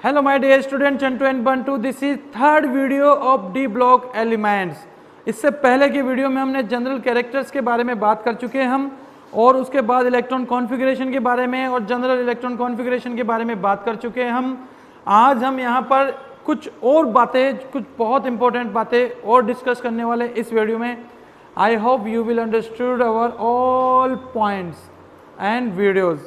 Hello my dear student Chantu and Bantu, this is third video of D block elements। इससे पहले की video में हमने general characters के बारे में बात कर चुके हैं हम, और उसके बाद इलेक्ट्रॉन कॉन्फ़िगरेशन के बारे में और जनरल इलेक्ट्रॉन कॉन्फ़िगरेशन के बारे में बात कर चुके हैं हम। आज हम यहाँ पर कुछ और बातें, कुछ बहुत इंपॉर्टेंट बातें और डिस्कस करने वाले इस वीडियो में। I hope you will understood our all points and videos.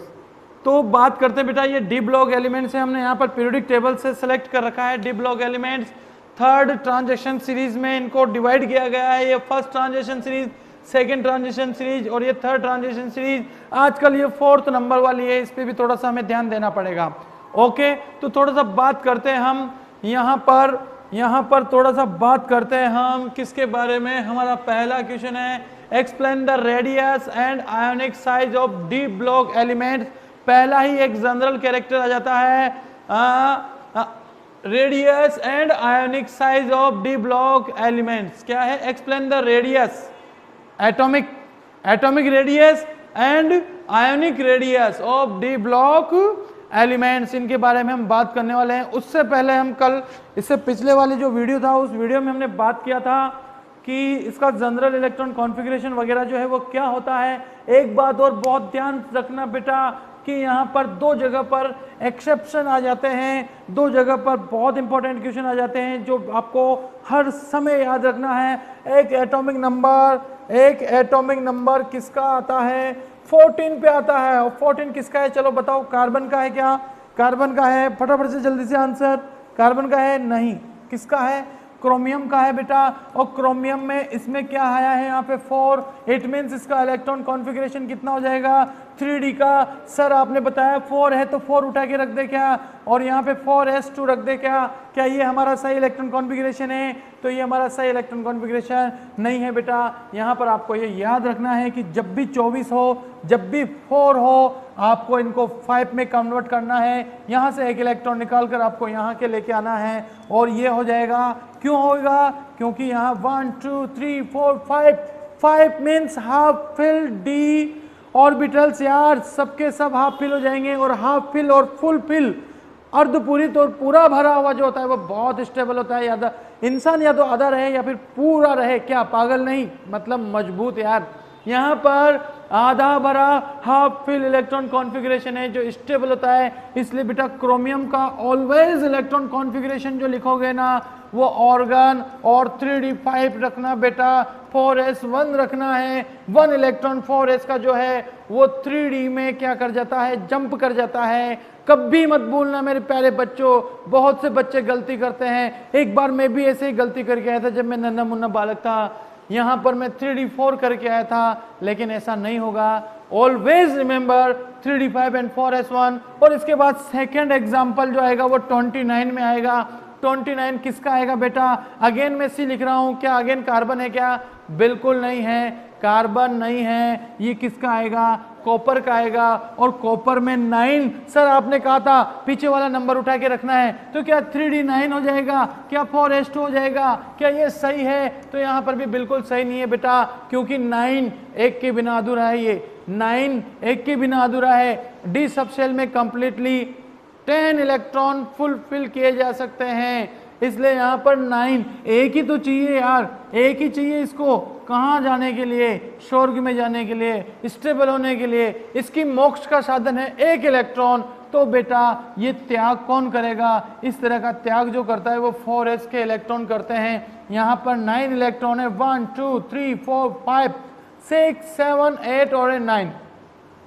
तो बात करते हैं बेटा, ये डी ब्लॉक एलिमेंट्स है, हमने यहाँ पर पीरियोडिक टेबल से सेलेक्ट कर रखा है। D block elements third transaction series में इनको डिवाइड किया गया है। ये first transaction series, second transaction series और ये थर्ड ट्रांजेक्शन सीरीज। आजकल ये फोर्थ नंबर वाली है, इस पर भी थोड़ा सा हमें ध्यान देना पड़ेगा। ओके, तो थोड़ा सा बात करते हैं हम यहाँ पर थोड़ा सा बात करते हैं हम किसके बारे में। हमारा पहला क्वेश्चन है, explain the radius and ionic size of D block elements. पहला ही एक जनरल कैरेक्टर आ जाता है, radius and ionic size of D block elements. क्या है? Explain the radius, atomic radius and ionic radius of D block elements, इनके बारे में हम बात करने वाले हैं। उससे पहले हम कल, इससे पिछले वाली जो वीडियो था, उस वीडियो में हमने बात किया था कि इसका जनरल इलेक्ट्रॉन कॉन्फ़िगरेशन वगैरह जो है वो क्या होता है। एक बात और बहुत ध्यान रखना बेटा कि यहाँ पर दो जगह पर एक्सेप्शन आ जाते हैं, दो जगह पर बहुत इंपॉर्टेंट क्वेश्चन आ जाते हैं जो आपको हर समय याद रखना है। एक एटॉमिक नंबर किसका आता है? 14 पे आता है। और 14 किसका है? चलो बताओ, कार्बन का है क्या? कार्बन का है, फटाफट से जल्दी से आंसर। कार्बन का है? नहीं। किसका है? क्रोमियम का है बेटा। और क्रोमियम में इसमें क्या आया है यहाँ पे? 4। इट मीन्स इसका इलेक्ट्रॉन कॉन्फ़िगरेशन कितना हो जाएगा? 3D का। सर आपने बताया 4 है तो 4 उठा के रख दे क्या, और यहाँ पे 4s2 रख दे क्या? क्या ये हमारा सही इलेक्ट्रॉन कॉन्फ़िगरेशन है? तो ये हमारा सही इलेक्ट्रॉन कॉन्फ़िगरेशन नहीं है बेटा। यहाँ पर आपको ये याद रखना है कि जब भी 24 हो, जब भी 4 हो, आपको इनको 5 में कन्वर्ट करना है। यहाँ से एक इलेक्ट्रॉन निकाल कर आपको यहाँ के लेके आना है, और ये हो जाएगा। क्यों होगा? क्योंकि यहाँ 1 2 3 4 5 means half fill D orbitals यार, सबके सब हाफ फिल हो जाएंगे। और हाफ फिल और फुल फिल, अर्धपूरित और पूरा भरा हुआ जो होता है वो बहुत स्टेबल होता है। याद, इंसान या तो आधा रहे या फिर पूरा रहे, क्या पागल नहीं, मतलब मजबूत यार। यहाँ पर आधा भरा हाफ फिल इलेक्ट्रॉन कॉन्फ़िगरेशन है जो स्टेबल होता है। इसलिए बेटा क्रोमियम का ऑलवेज इलेक्ट्रॉन कॉन्फ़िगरेशन जो लिखोगे ना, वो ऑर्गन और 3d5 रखना बेटा, 4s1 रखना है। 1 इलेक्ट्रॉन 4s का जो है वो 3d में क्या कर जाता है? जंप कर जाता है। कभी मत भूलना मेरे प्यारे बच्चों, बहुत से बच्चे गलती करते हैं। एक बार मैं भी ऐसे ही गलती करके आया था जब मैं नन्हा मुन्ना बालक था। यहाँ पर मैं 3d4 करके आया था, लेकिन ऐसा नहीं होगा। Always remember 3d5 and 4s1। और इसके बाद सेकेंड एग्जाम्पल जो आएगा वो 29 में आएगा। 29 किसका आएगा बेटा? अगेन मैं सी लिख रहा हूँ, क्या अगेन कार्बन है क्या? बिल्कुल नहीं है, कार्बन नहीं है। ये किसका आएगा? कॉपर का आएगा। और कॉपर में 9। सर आपने कहा था पीछे वाला नंबर उठा के रखना है, तो क्या 3d9 हो जाएगा? क्या 4s2 हो जाएगा? क्या ये सही है? तो यहाँ पर भी बिल्कुल सही नहीं है बेटा, क्योंकि 9 एक के बिना अधूरा है। ये 9 एक के बिना अधूरा है। डी सबशेल में कंप्लीटली 10 इलेक्ट्रॉन फुलफिल किए जा सकते हैं, इसलिए यहाँ पर 9 एक ही तो चाहिए यार, एक ही चाहिए इसको। कहाँ जाने के लिए? स्वर्ग में जाने के लिए, स्टेबल होने के लिए। इसकी मोक्ष का साधन है 1 इलेक्ट्रॉन। तो बेटा ये त्याग कौन करेगा? इस तरह का त्याग जो करता है वो 4s के इलेक्ट्रॉन करते हैं। यहाँ पर 9 इलेक्ट्रॉन है, 1 2 3 4 5 6 7 8 और 9।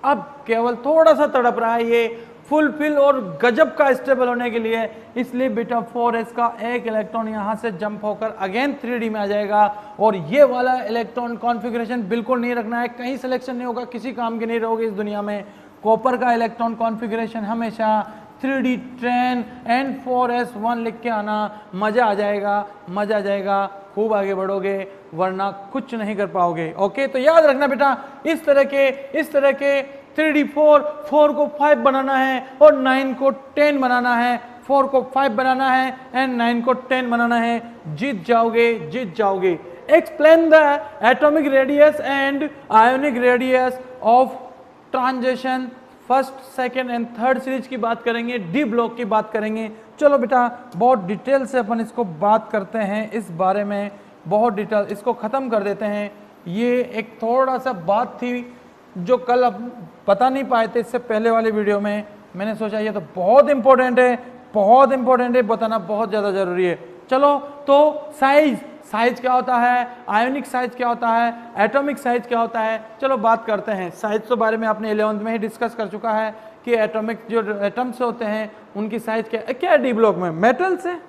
अब केवल थोड़ा सा तड़प रहा है ये फुलफिल और गजब का स्टेबल होने के लिए, इसलिए बेटा 4s का एक इलेक्ट्रॉन यहाँ से जंप होकर अगेन 3d में आ जाएगा। और ये वाला इलेक्ट्रॉन कॉन्फ़िगरेशन बिल्कुल नहीं रखना है, कहीं सिलेक्शन नहीं होगा, किसी काम की नहीं रहोगे इस दुनिया में। कॉपर का इलेक्ट्रॉन कॉन्फ़िगरेशन हमेशा 3d10 एंड 4s1 लिख के आना। मज़ा आ जाएगा, मज़ा आ जाएगा, खूब आगे बढ़ोगे, वरना कुछ नहीं कर पाओगे। ओके, तो याद रखना बेटा, इस तरह के 3d4, 4 को 5 बनाना है और 9 को 10 बनाना है। 4 को 5 बनाना है एंड 9 को 10 बनाना है। जीत जाओगे। Explain the atomic radius and ionic radius of transition first, second and third series की बात करेंगे, डी ब्लॉक की बात करेंगे। चलो बेटा बहुत डिटेल से अपन इसको बात करते हैं, इस बारे में बहुत डिटेल, इसको ख़त्म कर देते हैं। ये एक थोड़ा सा बात थी जो कल अब बता नहीं पाए थे इससे पहले वाले वीडियो में, मैंने सोचा ये तो बहुत इंपॉर्टेंट है, बहुत इंपॉर्टेंट है, बताना बहुत ज़्यादा ज़रूरी है। चलो तो साइज क्या होता है, आयोनिक साइज क्या होता है, एटॉमिक साइज क्या होता है, चलो बात करते हैं। साइज के बारे में आपने 11th में ही डिस्कस कर चुका है कि एटॉमिक जो एटम्स होते हैं उनकी साइज क्या है डी ब्लॉक में, मेटल्स है।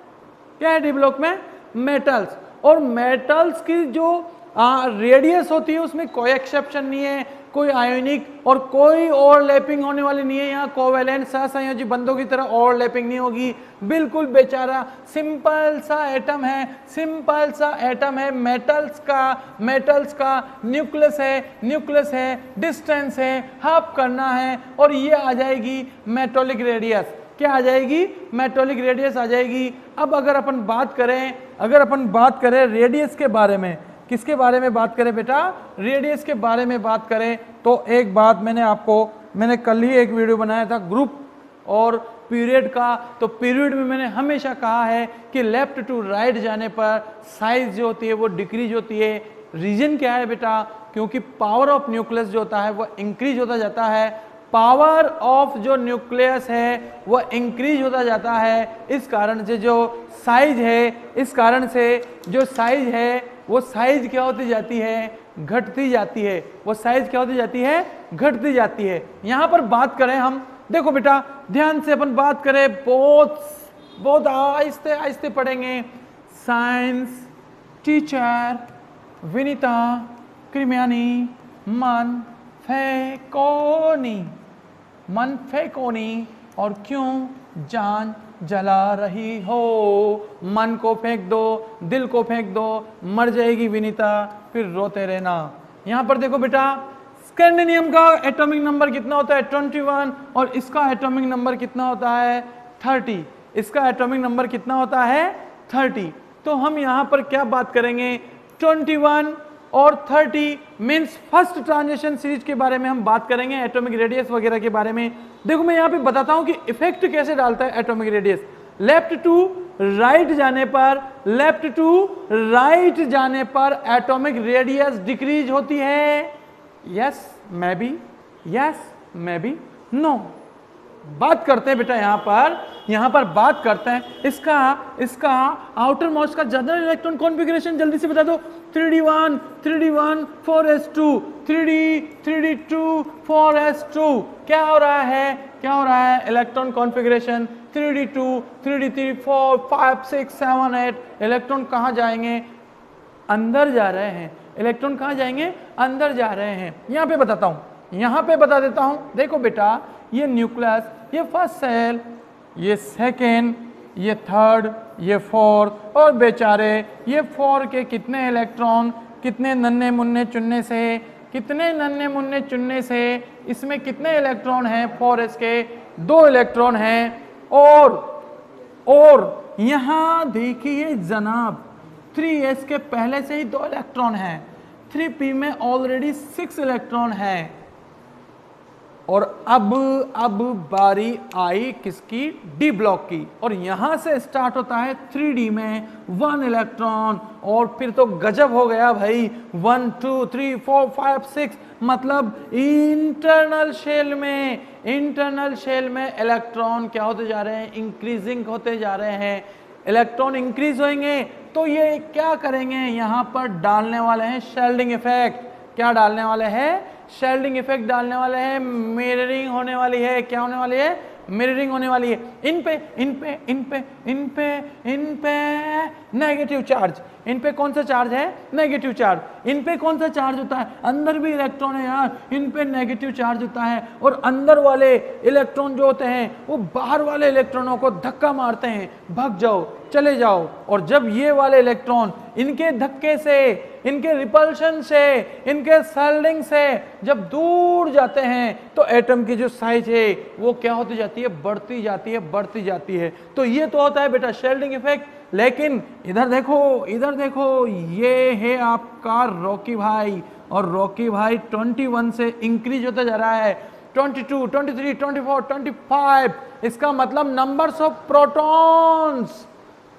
क्या है डी ब्लॉक में, मेटल्स। और मेटल्स की जो रेडियस होती है उसमें कोई एक्सेप्शन नहीं है, कोई आयोनिक और कोई ओवरलैपिंग होने वाली नहीं है। यहाँ कोवेलेंट सहसंयोजी बंधों की तरह ओवरलैपिंग नहीं होगी, बिल्कुल बेचारा सिंपल सा एटम है, सिंपल सा एटम है। मेटल्स का न्यूक्लियस है, डिस्टेंस है, हाफ करना है और ये आ जाएगी मेटॉलिक रेडियस। क्या आ जाएगी, मेटॉलिक रेडियस आ जाएगी। अब अगर अपन बात करें रेडियस के बारे में, किसके बारे में बात करें बेटा, रेडियस के बारे में बात करें तो एक बात मैंने कल ही एक वीडियो बनाया था ग्रुप और पीरियड का। तो पीरियड में मैंने हमेशा कहा है कि लेफ्ट टू राइट जाने पर साइज जो होती है वो डिक्रीज होती है। रीजन क्या है बेटा, क्योंकि पावर ऑफ न्यूक्लियस जो होता है वो इंक्रीज होता जाता है, पावर ऑफ जो न्यूक्लियस है वो इंक्रीज होता जाता है। इस कारण से जो साइज है वो साइज क्या होती जाती है, घटती जाती है। वो साइज क्या होती जाती है, घटती जाती है। यहाँ पर बात करें हम, देखो बेटा ध्यान से अपन बात करें, बहुत आहिस्ते आहिस्ते पढ़ेंगे। साइंस टीचर विनीता क्रिमियानी मन फेंकोनी और क्यों जान जला रही हो। मन को फेंक दो, दिल को फेंक दो, मर जाएगी विनीता, फिर रोते रहना। यहाँ पर देखो बेटा स्कैंडिनियम का एटॉमिक नंबर कितना होता है 21 और इसका एटॉमिक नंबर कितना होता है 30। इसका एटॉमिक नंबर कितना होता है 30। तो हम यहाँ पर क्या बात करेंगे 21 और 30 मीन्स फर्स्ट ट्रांजिशन सीरीज के बारे में हम बात करेंगे, एटॉमिक रेडियस वगैरह के बारे में। देखो मैं यहाँ पे बताता हूँ कि इफेक्ट कैसे डालता है atomic radius. Left to right जाने पर एटॉमिक रेडियस डिक्रीज होती है। Yes maybe no. बात करते हैं बेटा यहाँ पर बात करते हैं इसका आउटर मोस्ट का जनरल इलेक्ट्रॉन कॉन्फ़िगरेशन जल्दी से बता दो। 3d1 4s2 3d2 4s2। क्या हो रहा है electron configuration 3d2 3d3 4 5 6 7 8। Electron कहाँ जाएंगे, अंदर जा रहे हैं। इलेक्ट्रॉन कहाँ जाएंगे, अंदर जा रहे हैं। यहाँ पे बता देता हूँ। देखो बेटा ये न्यूक्लियस, ये फर्स्ट सेल, ये सेकेंड, ये थर्ड, ये फोर्थ और बेचारे ये 4 के कितने इलेक्ट्रॉन, कितने नन्हे मुन्ने चुनने से इसमें कितने इलेक्ट्रॉन हैं 4s के 2 इलेक्ट्रॉन हैं। और यहाँ देखिए जनाब 3s के पहले से ही 2 इलेक्ट्रॉन हैं, 3p में ऑलरेडी 6 इलेक्ट्रॉन हैं। और अब बारी आई किसकी, डी ब्लॉक की। और यहां से स्टार्ट होता है 3d में 1 इलेक्ट्रॉन और फिर तो गजब हो गया भाई 1 2 3 4 5 6। मतलब इंटरनल शेल में इलेक्ट्रॉन क्या होते जा रहे हैं, इंक्रीजिंग होते जा रहे हैं। इलेक्ट्रॉन इंक्रीज होंगे तो ये क्या करेंगे, यहाँ पर डालने वाले हैं शेल्डिंग इफेक्ट। क्या डालने वाले हैं, शेल्डिंग इफेक्ट डालने वाले हैं। मिररिंग होने वाली है, क्या होने वाली है, मिररिंग होने वाली है। इन पे नेगेटिव चार्ज, इन पे कौन सा चार्ज है, नेगेटिव चार्ज। इन पे कौन सा चार्ज होता है, अंदर भी इलेक्ट्रॉन है यार, इन पे नेगेटिव चार्ज होता है। और अंदर वाले इलेक्ट्रॉन जो होते हैं वो बाहर वाले इलेक्ट्रॉनों को धक्का मारते हैं, भाग जाओ, चले जाओ। और जब ये वाले इलेक्ट्रॉन इनके धक्के से, इनके रिपल्शन से, इनके शेल्डिंग से जब दूर जाते हैं तो एटम की जो साइज है वो क्या होती जाती है, बढ़ती जाती है। तो ये तो होता है बेटा शेल्डिंग इफेक्ट। लेकिन इधर देखो ये है आपका रॉकी भाई, और रॉकी भाई 21 से इंक्रीज होता जा रहा है। 22, 23, 24, 25, इसका मतलब numbers of protons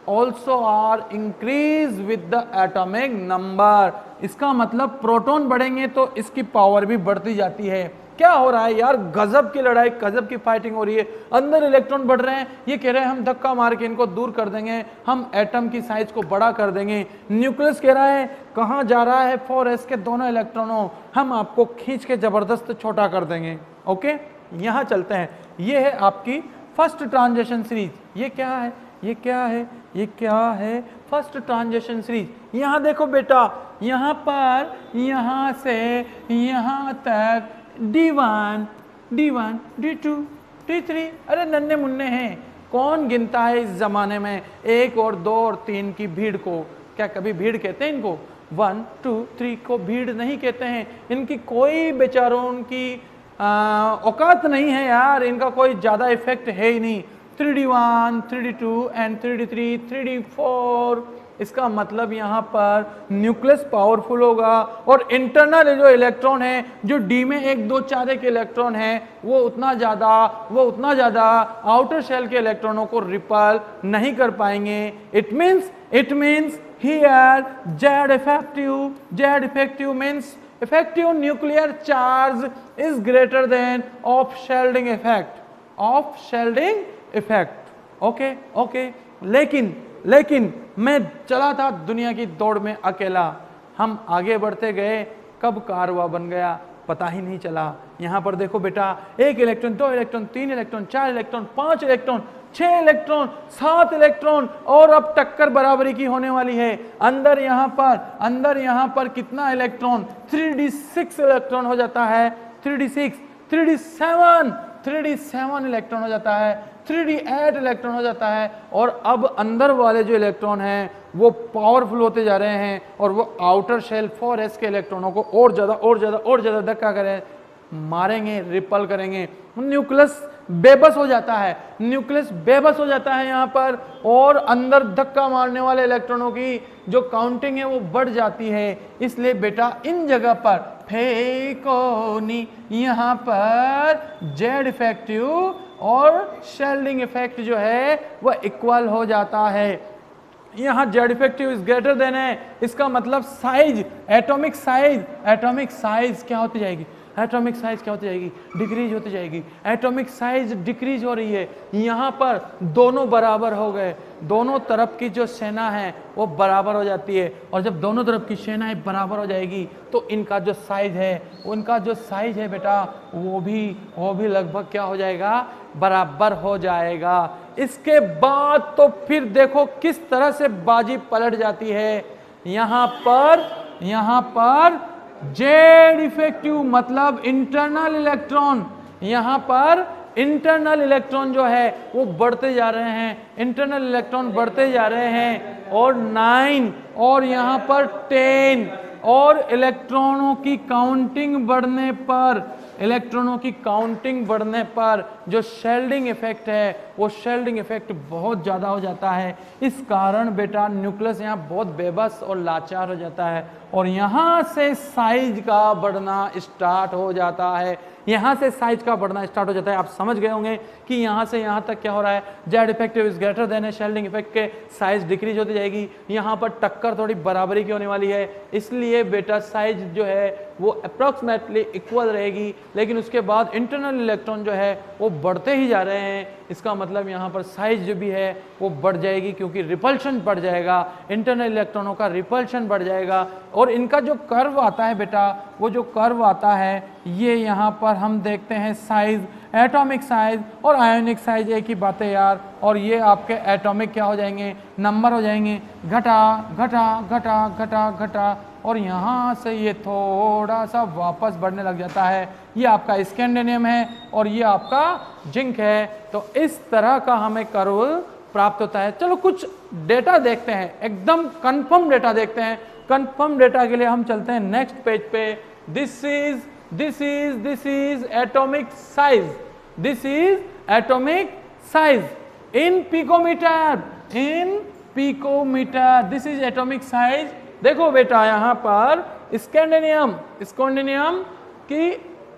also are increase with the atomic number. इसका मतलब प्रोटॉन बढ़ेंगे तो इसकी पावर भी बढ़ती जाती है। क्या हो रहा है यार, गजब की लड़ाई, गजब की फाइटिंग हो रही है। अंदर इलेक्ट्रॉन बढ़ रहे हैं, ये कह रहे हैं हम धक्का मार के इनको दूर कर देंगे, हम एटम की साइज को बड़ा कर देंगे। न्यूक्लियस कह रहा है कहाँ जा रहा है 4s के दोनों इलेक्ट्रॉनों, हम आपको खींच के जबरदस्त छोटा कर देंगे। ओके, यहाँ चलते हैं। ये है आपकी फर्स्ट ट्रांजिशन सीरीज। ये क्या है, ये क्या है, ये क्या है, फर्स्ट ट्रांजिशन सीरीज। यहाँ देखो बेटा, यहाँ पर यहाँ से यहाँ तक D1, D1, D2, D3, अरे नन्हे मुन्ने हैं, कौन गिनता है इस जमाने में 1 और 2 और 3 की भीड़ को? क्या कभी भीड़ कहते हैं इनको? 1, 2, 3 को भीड़ नहीं कहते हैं। इनकी कोई बेचारों की औकात नहीं है यार, इनका कोई ज़्यादा इफेक्ट है ही नहीं। 3D1, 3D2 and 3D3, 3D4। इसका मतलब यहाँ पर न्यूक्लियस पावरफुल होगा और इंटरनल जो इलेक्ट्रॉन है, जो डी में 1, 2, 4 के इलेक्ट्रॉन है, वो उतना ज़्यादा आउटर शेल के इलेक्ट्रॉनों को रिपल नहीं कर पाएंगे। It means here Z effective means effective nuclear charge is greater than of Sheldon effect। Okay, लेकिन मैं चला था दुनिया की दौड़ में अकेला, हम आगे बढ़ते गए, कब कारवा बन गया पता ही नहीं चला। यहाँ पर देखो बेटा, 1 electron, 2 electron, 3 electron, 4 electron, 5 electron, 6 electron, 7 electron, और अब टक्कर बराबरी की होने वाली है। अंदर यहाँ पर कितना इलेक्ट्रॉन? 3D6 इलेक्ट्रॉन हो जाता है, 3D7 इलेक्ट्रॉन हो जाता है, 3D8 इलेक्ट्रॉन हो जाता है। और अब अंदर वाले जो इलेक्ट्रॉन हैं वो पावरफुल होते जा रहे हैं और वो आउटर शेल 4s के इलेक्ट्रॉनों को और ज़्यादा धक्का करें, मारेंगे, रिपल करेंगे। न्यूक्लियस बेबस हो जाता है यहाँ पर, और अंदर धक्का मारने वाले इलेक्ट्रॉनों की जो काउंटिंग है वो बढ़ जाती है। इसलिए बेटा इन जगह पर फेकोनी, यहाँ पर Z इफेक्टिव और शेल्डिंग इफेक्ट जो है वह इक्वल हो जाता है। यहाँ Z effective is greater than है, इसका मतलब साइज, एटॉमिक साइज क्या होती जाएगी? डिक्रीज होती जाएगी। एटॉमिक साइज डिक्रीज हो रही है। यहाँ पर दोनों बराबर हो गए, दोनों तरफ की जो सेना है वो बराबर हो जाती है, और जब दोनों तरफ की सेनाएं बराबर हो जाएगी तो इनका जो साइज है बेटा वो भी लगभग क्या हो जाएगा? बराबर हो जाएगा। इसके बाद तो फिर देखो किस तरह से बाजी पलट जाती है। यहाँ पर Z इफेक्टिव मतलब इंटरनल इलेक्ट्रॉन, यहाँ पर इंटरनल इलेक्ट्रॉन जो है वो बढ़ते जा रहे हैं, और 9 और यहाँ पर 10, और इलेक्ट्रॉनों की काउंटिंग बढ़ने पर जो शेल्डिंग इफेक्ट है वो शेल्डिंग इफेक्ट बहुत ज़्यादा हो जाता है। इस कारण बेटा न्यूक्लियस यहाँ बहुत बेबस और लाचार हो जाता है, और यहाँ से साइज का बढ़ना स्टार्ट हो जाता है। आप समझ गए होंगे कि यहाँ से यहाँ तक क्या हो रहा है? Z effective is greater than है, शेल्डिंग इफेक्ट के साइज डिक्रीज होती जाएगी। यहाँ पर टक्कर थोड़ी बराबरी की होने वाली है, इसलिए बेटा साइज जो है वो अप्रॉक्सीमेटली इक्वल रहेगी, लेकिन उसके बाद इंटरनल इलेक्ट्रॉन जो है वो बढ़ते ही जा रहे हैं। इसका मतलब यहाँ पर साइज जो भी है वो बढ़ जाएगी, क्योंकि रिपल्शन बढ़ जाएगा, इंटरनल इलेक्ट्रॉनों का रिपल्शन बढ़ जाएगा। और इनका जो कर्व आता है बेटा, वो जो कर्व आता है ये यहाँ पर हम देखते हैं साइज, एटॉमिक साइज और आयोनिक साइज एक ही बात है यार। और ये आपके एटॉमिक क्या हो जाएंगे? नंबर हो जाएंगे, घटा, और यहाँ से ये थोड़ा सा वापस बढ़ने लग जाता है। ये आपका स्कैंडियम है और ये आपका जिंक है। तो इस तरह का हमें कर्व प्राप्त होता है। चलो कुछ डेटा देखते हैं, एकदम कंफर्म डेटा देखते हैं। कंफर्म डेटा के लिए हम चलते हैं नेक्स्ट पेज पे। This is atomic size in picometre. This is atomic size. देखो बेटा यहाँ पर स्कैंडियम की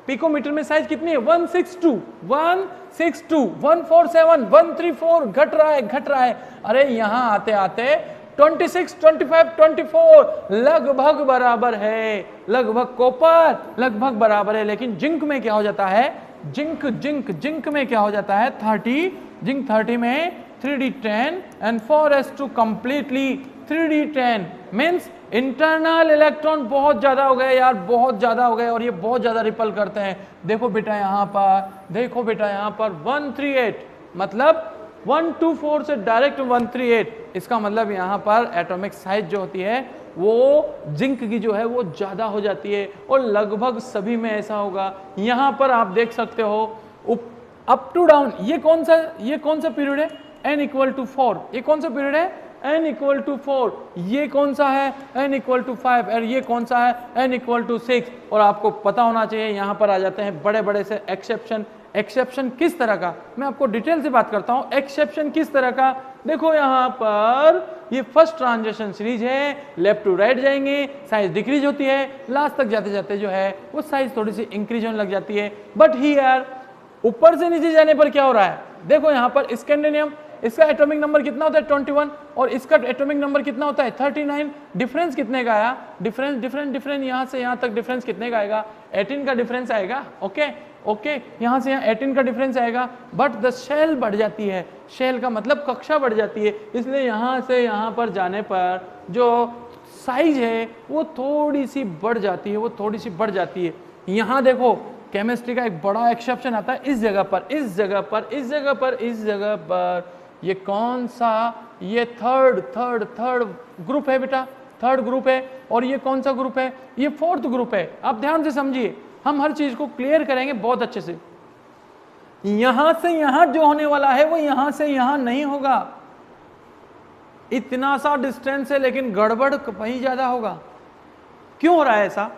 पिकोमीटर में साइज कितनी है 162, 162, 147, 134, घट रहा है। अरे यहां आते आते 26, 25, 24 लगभग बराबर है, लगभग कॉपर लगभग बराबर है। लेकिन जिंक में क्या हो जाता है, जिंक में क्या हो जाता है 30, जिंक 30 में 3d10 and 4s2 completely 3d10 means internal electron बहुत ज्यादा हो गए यार, बहुत ज्यादा हो गए और ये बहुत ज्यादा रिपल करते हैं। देखो बेटा यहाँ पर 138 मतलब 124 से डायरेक्ट 138, इसका मतलब यहाँ पर एटॉमिक साइज जो होती है वो जिंक की जो है वो ज्यादा हो जाती है और लगभग सभी में ऐसा होगा। यहाँ पर आप देख सकते हो अप टू डाउन, ये कौन सा पीरियड है n इक्वल टू 4, ये कौन सा पीरियड है n इक्वल टू 4, ये कौन सा है n इक्वल टू 5 और ये कौन सा है n इक्वल टू 6। और आपको पता होना चाहिए यहाँ पर आ जाते हैं बड़े बड़े से एक्सेप्शन किस तरह का, मैं आपको डिटेल से बात करता हूँ। एक्सेप्शन किस तरह का, देखो यहाँ पर ये फर्स्ट ट्रांजिशन सीरीज है, लेफ्ट टू राइट जाएंगे साइज डिक्रीज होती है, लास्ट तक जाते जाते जो है वो साइज थोड़ी सी इंक्रीज होने लग जाती है। बट हियर ऊपर से नीचे जाने पर क्या हो रहा है, देखो यहाँ पर स्कैंडिनियम, इसका एटॉमिक नंबर कितना होता है 21 और इसका एटॉमिक नंबर कितना होता है 39। डिफरेंस कितने का आया, डिफरेंस यहाँ से यहाँ तक डिफरेंस कितने का आएगा 18 का डिफरेंस आएगा। ओके यहाँ से यहाँ 18 का डिफरेंस आएगा। बट द शेल बढ़ जाती है, शेल का मतलब कक्षा बढ़ जाती है, इसलिए यहाँ से यहाँ पर जाने पर जो साइज है वो थोड़ी सी बढ़ जाती है, यहाँ देखो केमिस्ट्री का एक बड़ा एक्सेप्शन आता है इस जगह पर ये कौन सा, ये थर्ड ग्रुप है बेटा, थर्ड ग्रुप है। और ये कौन सा ग्रुप है, ये फोर्थ ग्रुप है। आप ध्यान से समझिए, हम हर चीज को क्लियर करेंगे बहुत अच्छे से। यहां से यहां जो होने वाला है वो यहां से यहां नहीं होगा, इतना सा डिस्टेंस है लेकिन गड़बड़ कहीं ज्यादा होगा। क्यों हो रहा है ऐसा,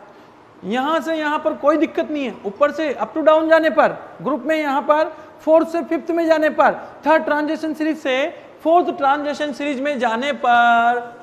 यहां से यहां पर कोई दिक्कत नहीं है, ऊपर से अप टू डाउन जाने पर ग्रुप में यहां पर फोर्थ से फिफ्थ में जाने पर, थर्ड ट्रांजिशन सीरीज से फोर्थ ट्रांजिशन सीरीज में जाने पर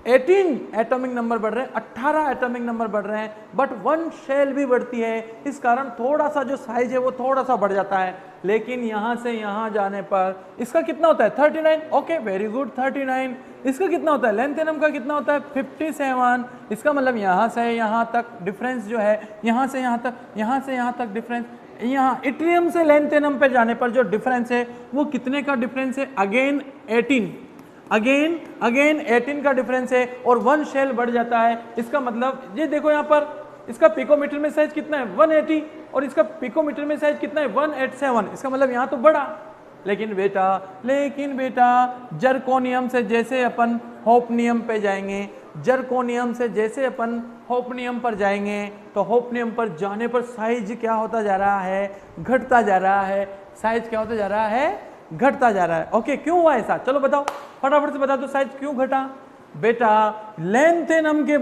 18 एटॉमिक नंबर बढ़ रहे हैं, 18 एटॉमिक नंबर बढ़ रहे हैं, बट वन शेल भी बढ़ती है, इस कारण थोड़ा सा जो साइज है वो थोड़ा सा बढ़ जाता है। लेकिन यहां से यहां जाने पर इसका कितना होता है 39, ओके वेरी गुड 39। इसका कितना होता है लेंथेनम का कितना होता है 57। इसका मतलब यहां से यहां तक डिफरेंस जो है, यहां से यहां तक डिफरेंस, यहाँ इट्रियम से लेंथेनम पे जाने पर जो डिफरेंस है वो कितने का डिफरेंस है, अगेन 18 का डिफरेंस है और वन शेल बढ़ जाता है। इसका मतलब ये देखो यहाँ पर इसका पिकोमीटर में साइज कितना है 180 और इसका पिकोमीटर में साइज कितना है 187। इसका मतलब यहाँ तो बड़ा, लेकिन बेटा जर्कोनियम से जैसे अपन होपनियम पे जाएंगे, जर्कोनियम से जैसे अपन होपनियम पर जाएंगे तो होपनियम पर जाने पर साइज क्या होता जा रहा है, घटता जा रहा है। साइज क्या होता जा रहा है, घटता जा रहा है। ओके क्यों हुआ ऐसा, चलो बताओ फटाफट से बता दो साइज क्यों घटा। बेटा लेंथेनम के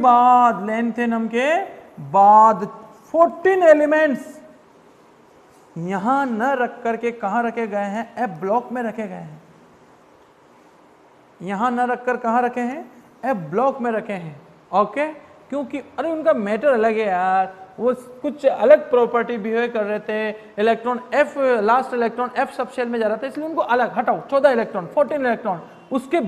बाद 14 एलिमेंट्स यहां न रख करके कहां रखे गए हैं, एफ ब्लॉक में रखे गए हैं। यहां न रखकर कहां रखे हैं, एफ ब्लॉक में रखे हैं। ओके क्योंकि अरे उनका मैटर अलग है यार, वो कुछ अलग प्रॉपर्टी बिहेव कर रहे थे। Electron F, last electron F sub shell में जा रहा था, इसलिए उनको अलग हटाओ 14 इलेक्ट्रॉन 14 इलेक्ट्रॉन। उसके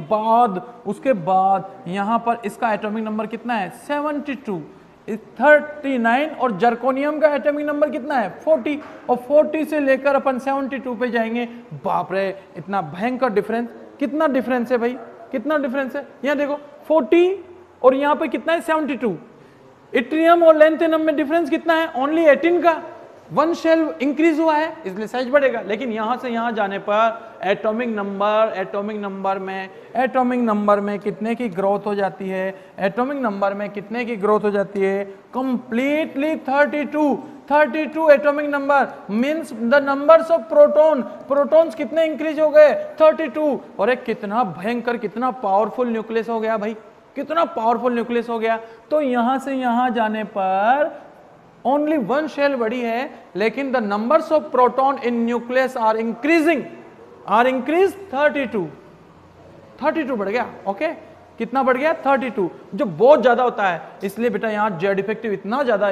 बाद यहां पर इसका एटॉमिक नंबर कितना है 72, 39 और जर्कोनियम का एटॉमिक नंबर कितना है 40 और 40 से लेकर अपन 72 पे जाएंगे। बाप रे इतना भयंकर डिफरेंस, कितना डिफरेंस है भाई, कितना डिफरेंस है। यहाँ देखो 40 और यहाँ पे कितना है 72। इट्रियम और लेंथेनम में डिफरेंस कितना है, ओनली 18 का। वन शेल इंक्रीज हुआ है इसलिए साइज बढ़ेगा, लेकिन यहां से यहां जाने पर एटॉमिक नंबर में कितने की ग्रोथ हो जाती है, एटॉमिक नंबर में कितने की ग्रोथ हो जाती है, completely 32 atomic number means the numbers of protons कितने इंक्रीज हो गए 32। और एक कितना भयंकर कितना पावरफुल न्यूक्लियस हो गया भाई, कितना पावरफुल न्यूक्लियस हो गया। तो यहां से यहां जाने पर ओनली वन शेल बड़ी है, लेकिन the numbers of proton in nucleus are increase 32 बढ़ गया। ओके कितना बढ़ गया 32, जो बहुत ज्यादा होता है। इसलिए बेटा यहाँ जेड इफेक्टिव इतना ज्यादा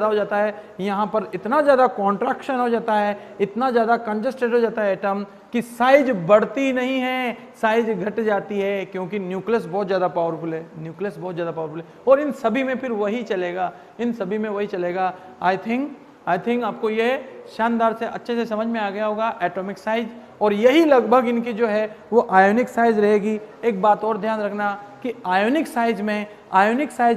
हो जाता है, यहाँ पर इतना ज्यादा कॉन्ट्रैक्शन हो जाता है, इतना ज्यादा कंजस्टेड हो जाता है एटम कि साइज बढ़ती नहीं है, साइज घट जाती है, क्योंकि न्यूक्लियस बहुत ज्यादा पावरफुल है, न्यूक्लियस बहुत ज्यादा पावरफुल है। और इन सभी में फिर वही चलेगा, इन सभी में वही चलेगा। आई थिंक आपको ये शानदार से अच्छे से समझ में आ गया होगा एटॉमिक साइज, और यही लगभग इनकी जो है वो आयोनिक साइज रहेगी। एक बात और ध्यान रखना कि आयोनिक साइज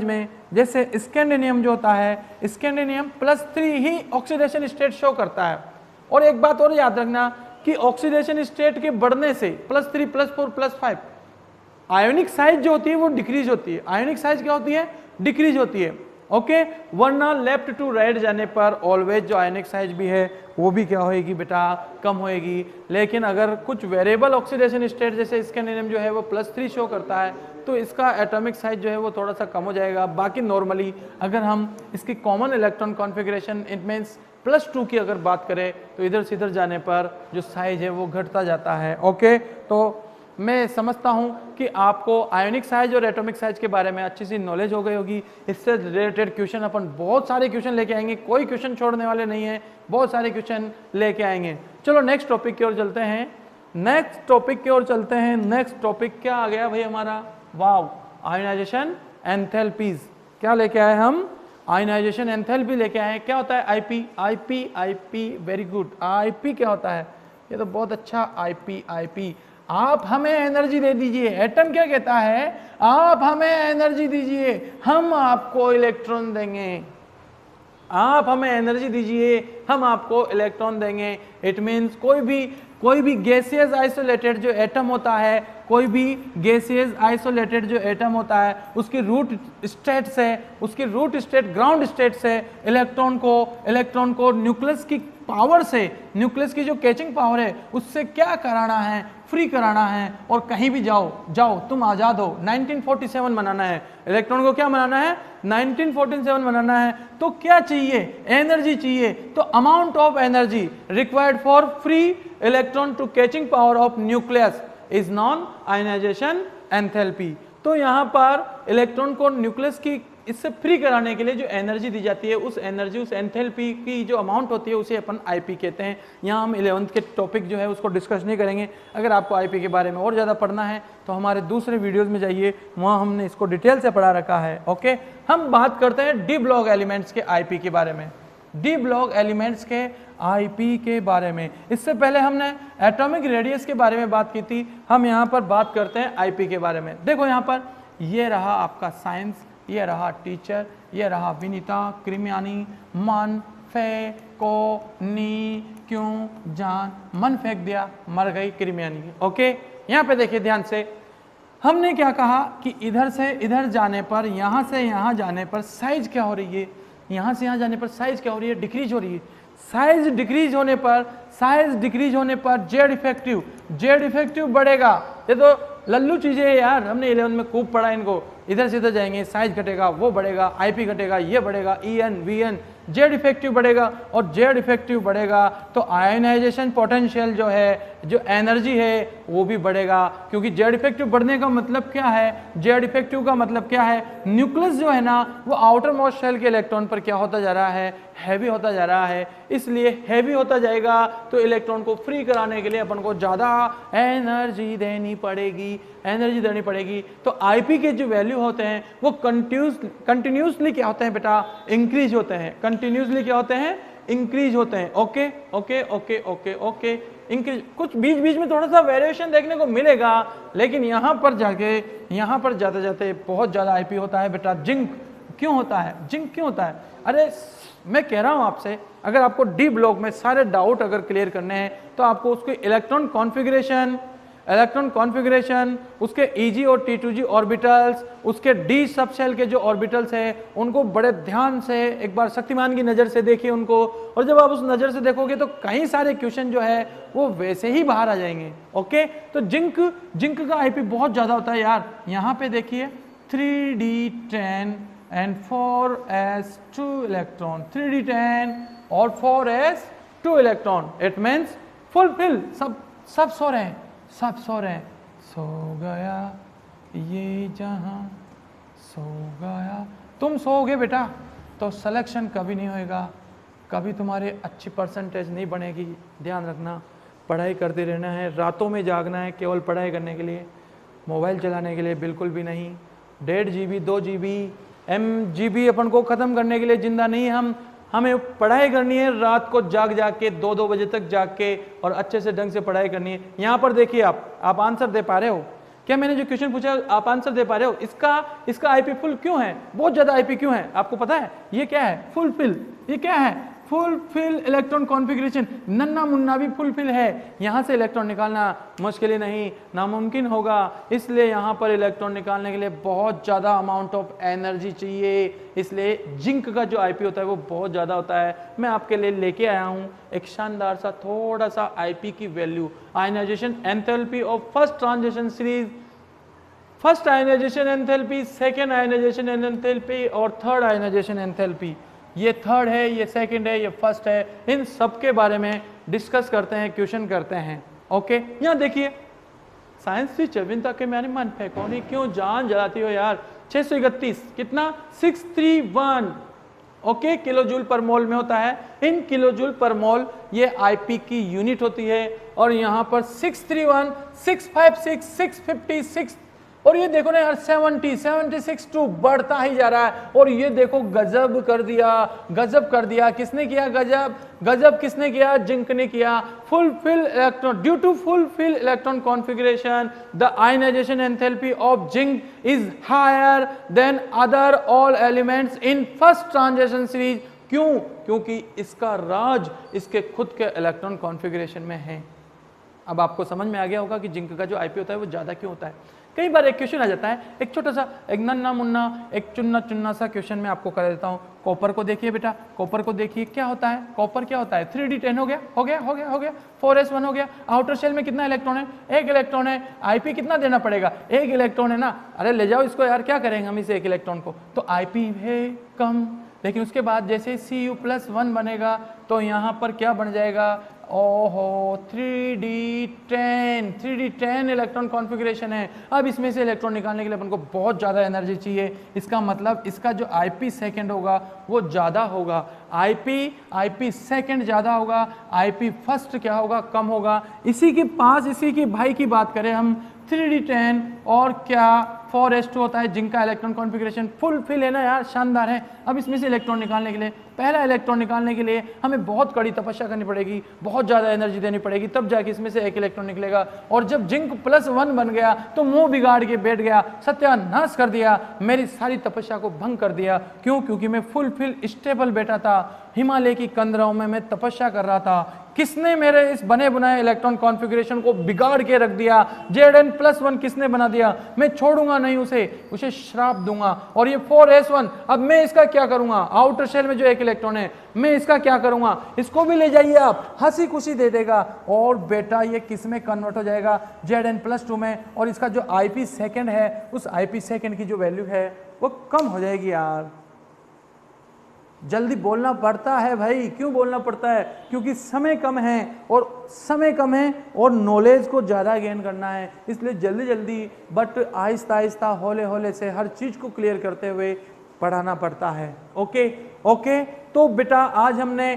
में जैसे स्कैंडिनियम जो होता है, स्कैंडिनियम +3 ही ऑक्सीडेशन स्टेट शो करता है। और एक बात और याद रखना कि ऑक्सीडेशन स्टेट के बढ़ने से +3 +4 +5 आयोनिक साइज जो होती है वो डिक्रीज होती है। आयोनिक साइज क्या होती है? डिक्रीज होती है। ओके, वरना लेफ्ट टू राइट जाने पर ऑलवेज जो आयोनिक साइज भी है वो भी क्या होएगी बेटा? कम होएगी। लेकिन अगर कुछ वेरिएबल ऑक्सीडेशन स्टेट जैसे स्कैंडिनियम जो है वो +3 शो करता है तो इसका एटॉमिक साइज जो है वो थोड़ा सा कम हो जाएगा। बाकी नॉर्मली अगर हम इसकी common electron configuration it means +2 की अगर बात करें तो इधर से इधर जाने पर जो साइज है वो घटता जाता है। ओके, तो मैं समझता हूं कि आपको आयोनिक साइज और एटॉमिक साइज के बारे में अच्छी सी नॉलेज हो गई होगी। इससे रिलेटेड क्वेश्चन अपन बहुत सारे क्वेश्चन लेके आएंगे, कोई क्वेश्चन छोड़ने वाले नहीं है, बहुत सारे क्वेश्चन लेके आएंगे। चलो नेक्स्ट टॉपिक की ओर चलते हैं। नेक्स्ट टॉपिक क्या आ गया भाई हमारा? वाव, आयोनाइजेशन एंथैल्पीज। क्या लेके आए हम? आयोनाइजेशन एंथैल्पी लेके आए। क्या होता है? IP, very good. आईपी क्या होता है? ये तो बहुत अच्छा। आईपी, आप हमें एनर्जी दे दीजिए। एटम क्या कहता है? आप हमें एनर्जी दीजिए, हम आपको इलेक्ट्रॉन देंगे। आप हमें एनर्जी दीजिए, हम आपको इलेक्ट्रॉन देंगे। इट मीन्स कोई भी गैसियस आइसोलेटेड जो एटम होता है, कोई भी गैसियस आइसोलेटेड जो एटम होता है उसकी रूट स्टेट ग्राउंड स्टेट से इलेक्ट्रॉन को न्यूक्लियस की पावर से, न्यूक्लियस की जो कैचिंग पावर है उससे क्या कराना है? फ्री कराना है। और कहीं भी जाओ तुम आजाद हो। 1947 मनाना है इलेक्ट्रॉन को। क्या मनाना है? 1947 मनाना है। तो क्या चाहिए? एनर्जी चाहिए। तो amount of energy required for free electron to catching power of nucleus is known ionisation enthalpy. तो यहां पर इलेक्ट्रॉन को न्यूक्लियस की इससे फ्री कराने के लिए जो एनर्जी दी जाती है, उस एंथैल्पी की जो अमाउंट होती है उसे अपन आईपी कहते हैं। यहाँ हम 11th के टॉपिक जो है उसको डिस्कस नहीं करेंगे। अगर आपको आईपी के बारे में और ज़्यादा पढ़ना है तो हमारे दूसरे वीडियोस में जाइए, वहाँ हमने इसको डिटेल से पढ़ा रखा है। ओके, हम बात करते हैं डी ब्लॉक एलिमेंट्स के आईपी के बारे में। डी ब्लॉक एलिमेंट्स के आईपी के बारे में इससे पहले हमने एटॉमिक रेडियस के बारे में बात की थी। हम यहाँ पर बात करते हैं आईपी के बारे में। देखो यहाँ पर ये रहा आपका साइंस, ये रहा टीचर, ये रहा विनीता, क्रिमियानी, मन, फे, को, नी, क्यों, जान, मन फेंक दिया, मर गई क्रिमियानी। ओके, यहाँ पे देखिए ध्यान से, हमने क्या कहा कि इधर से इधर जाने पर, यहाँ से यहाँ जाने पर साइज क्या हो रही है? यहाँ से यहाँ जाने पर साइज क्या हो रही है? डिक्रीज हो रही है। साइज डिक्रीज होने पर जेड इफेक्टिव बढ़ेगा। ये तो लल्लू चीजें है यार, हमने 11 में खूब पढ़ा इनको। इधर से इधर जाएंगे, साइज घटेगा, वो बढ़ेगा, आईपी घटेगा, ये बढ़ेगा, EN, VN, जेड इफेक्टिव बढ़ेगा। और जेड इफेक्टिव बढ़ेगा तो आयोनाइजेशन पोटेंशियल जो है, जो एनर्जी है वो भी बढ़ेगा। क्योंकि जेड इफेक्टिव बढ़ने का मतलब क्या है? जेड इफेक्टिव का मतलब क्या है? न्यूक्लियस जो है ना वो आउटर मोस्ट शेल के इलेक्ट्रॉन पर क्या होता जा रहा है? हैवी होता जा रहा है। इसलिए हैवी होता जाएगा तो इलेक्ट्रॉन को फ्री कराने के लिए अपन को ज़्यादा एनर्जी देनी पड़ेगी। तो आईपी के जो वैल्यू होते हैं वो कंटिन्यूसली क्या होते हैं बेटा? इंक्रीज होते हैं। कंटिन्यूसली क्या होते हैं? इंक्रीज होते हैं। Okay, increase. कुछ बीच में थोड़ा सा वेरिएशन देखने को मिलेगा, लेकिन यहाँ पर जाते बहुत ज़्यादा आईपी होता है बेटा। जिंक क्यों होता है? अरे मैं कह रहा हूँ आपसे, अगर आपको डी ब्लॉक में सारे डाउट अगर क्लियर करने हैं तो आपको उसके इलेक्ट्रॉन कॉन्फ़िगरेशन, उसके EG और T2G ऑर्बिटल्स, उसके डी सबशेल के जो ऑर्बिटल्स हैं उनको बड़े ध्यान से एक बार शक्तिमान की नज़र से देखिए उनको। और जब आप उस नज़र से देखोगे तो कई सारे क्वेश्चन जो है वो वैसे ही बाहर आ जाएंगे। ओके, तो जिंक का आईपी बहुत ज़्यादा होता है यार। यहाँ पे देखिए 3D10 and 4s2 electron, 3D10 और 4s2 electron. It means fulfil. सब सो रहे हैं। सो गया ये जहां सो गया। तुम सोओगे बेटा तो सिलेक्शन कभी नहीं होएगा, कभी तुम्हारे अच्छी परसेंटेज नहीं बनेगी। ध्यान रखना, पढ़ाई करते रहना है, रातों में जागना है केवल पढ़ाई करने के लिए, मोबाइल चलाने के लिए बिल्कुल भी नहीं। 1.5 GB 2 GB MGB अपन को ख़त्म करने के लिए जिंदा नहीं हम, हमें पढ़ाई करनी है रात को जाग जाग के 2-2 बजे तक जाग के, और अच्छे से ढंग से पढ़ाई करनी है। यहाँ पर देखिए आप आंसर दे पा रहे हो क्या? मैंने जो क्वेश्चन पूछा आप आंसर दे पा रहे हो? इसका आईपी फुल क्यों है? बहुत ज्यादा आईपी क्यों है आपको पता है? ये क्या है? फुलफिल। ये क्या है? Fulfil electron configuration. नन्ना मुन्ना भी फुलफिल है। यहाँ से इलेक्ट्रॉन निकालना मुश्किल ही नहीं, नामुमकिन होगा। इसलिए यहाँ पर इलेक्ट्रॉन निकालने के लिए बहुत ज़्यादा अमाउंट ऑफ एनर्जी चाहिए। इसलिए जिंक का जो आईपी होता है वो बहुत ज़्यादा होता है। मैं आपके लिए लेके आया हूँ एक शानदार सा थोड़ा सा आईपी की value. Ionisation enthalpy of first transition series, first ionisation enthalpy, second ionisation enthalpy और थर्ड आयनाइजेशन एंथैल्पी। ये थर्ड है, ये सेकंड है, ये फर्स्ट है। इन सब के बारे में डिस्कस करते हैं, क्वेश्चन करते हैं। ओके, यहाँ देखिए साइंस की चविंता के मेरे मन फेंको नहीं, क्यों जान जलाती हो यार। 631 कितना? 631 ओके किलो जूल पर मोल में होता है। इन किलो जूल पर मोल ये आईपी की यूनिट होती है। और यहाँ पर 631, 656, 656 और ये देखो ना यार 70, 76 टू बढ़ता ही जा रहा है। और ये देखो गजब कर दिया, गजब कर दिया। किसने किया गजब? गजब किसने किया? जिंक ने किया। Fulfil electron, due to fulfil electron configuration the ionisation enthalpy of zinc is higher than other all elements in first transition series. क्यों? क्योंकि इसका राज इसके खुद के इलेक्ट्रॉन कॉन्फ़िगरेशन में है। अब आपको समझ में आ गया होगा कि जिंक का जो आईपी होता है वो ज्यादा क्यों होता है। कई बार एक क्वेश्चन आ जाता है, एक छोटा सा, एक नन्ना मुन्ना, एक चुन्ना चुन्ना सा क्वेश्चन मैं आपको कर देता हूँ। कॉपर को देखिए बेटा, कॉपर को देखिए क्या होता है। कॉपर क्या होता है? 3D10 हो गया, हो गया, हो गया, हो गया। 4s1 हो गया। आउटर शेल में कितना इलेक्ट्रॉन है? 1 इलेक्ट्रॉन है। आईपी कितना देना पड़ेगा? 1 इलेक्ट्रॉन है ना। अरे ले जाओ इसको यार, क्या करेंगे हम इसे 1 इलेक्ट्रॉन को? तो आईपी है कम, लेकिन उसके बाद जैसे Cu+1 बनेगा तो यहाँ पर क्या बन जाएगा? ओहो 3D10 इलेक्ट्रॉन कॉन्फ़िगरेशन है। अब इसमें से इलेक्ट्रॉन निकालने के लिए अपन को बहुत ज़्यादा एनर्जी चाहिए। इसका मतलब इसका जो आईपी सेकंड होगा वो ज़्यादा होगा। आईपी सेकंड ज़्यादा होगा, आईपी फर्स्ट क्या होगा? कम होगा। इसी के पास इसी की भाई की बात करें हम, 3D10 और क्या 4s2 होता है। जिंक का इलेक्ट्रॉन कॉन्फ़िगरेशन फुलफिल है ना यार, शानदार है। अब इसमें से इलेक्ट्रॉन निकालने के लिए, पहला इलेक्ट्रॉन निकालने के लिए हमें बहुत कड़ी तपस्या करनी पड़ेगी, बहुत ज़्यादा एनर्जी देनी पड़ेगी, तब जाके इसमें से 1 इलेक्ट्रॉन निकलेगा। और जब जिंक +1 बन गया तो मुंह बिगाड़ के बैठ गया, सत्यानाश कर दिया, मेरी सारी तपस्या को भंग कर दिया। क्यों? क्योंकि मैं फुलफिल स्टेबल बैठा था, हिमालय की कंदराओं में मैं तपस्या कर रहा था। किसने मेरे इस बने बनाए इलेक्ट्रॉन कॉन्फ़िगरेशन को बिगाड़ के रख दिया? Zn+1 किसने बना दिया? मैं छोड़ूंगा नहीं उसे श्राप दूंगा। और ये 4s1, अब मैं इसका क्या करूंगा? आउटर शेल में जो 1 इलेक्ट्रॉन है मैं इसका क्या करूंगा? इसको भी ले जाइए आप, हंसी खुशी दे देगा। और बेटा ये किस में कन्वर्ट हो जाएगा? Zn+2 में। और इसका जो आईपी सेकंड है, उस आईपी सेकंड की जो वैल्यू है वो कम हो जाएगी यार। जल्दी बोलना पड़ता है भाई। क्यों बोलना पड़ता है? क्योंकि समय कम है और नॉलेज को ज़्यादा गेन करना है। इसलिए जल्दी जल्दी बट आहिस्ता आहिस्ता हौले हौले से हर चीज़ को क्लियर करते हुए पढ़ाना पड़ता है। ओके तो बेटा आज हमने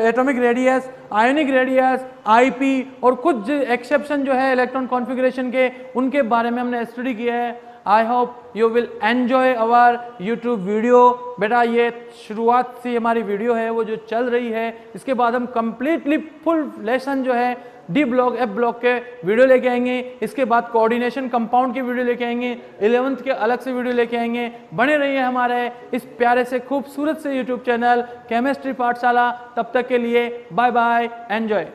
atomic radius, ionic radius, IP और कुछ एक्सेप्शन जो है इलेक्ट्रॉन कॉन्फ़िगरेशन के, उनके बारे में हमने स्टडी किया है। I hope you will enjoy our YouTube video. बेटा ये शुरुआत से हमारी वीडियो है वो जो चल रही है, इसके बाद हम कंप्लीटली फुल लेसन जो है डी ब्लॉक एफ ब्लॉक के वीडियो लेके आएंगे। इसके बाद कोऑर्डिनेशन कंपाउंड की वीडियो लेके आएंगे, 11th के अलग से वीडियो लेके आएंगे। बने रहिए हमारे इस प्यारे से खूबसूरत से यूट्यूब चैनल केमिस्ट्री पाठशाला। तब तक के लिए बाय बाय, एंजॉय।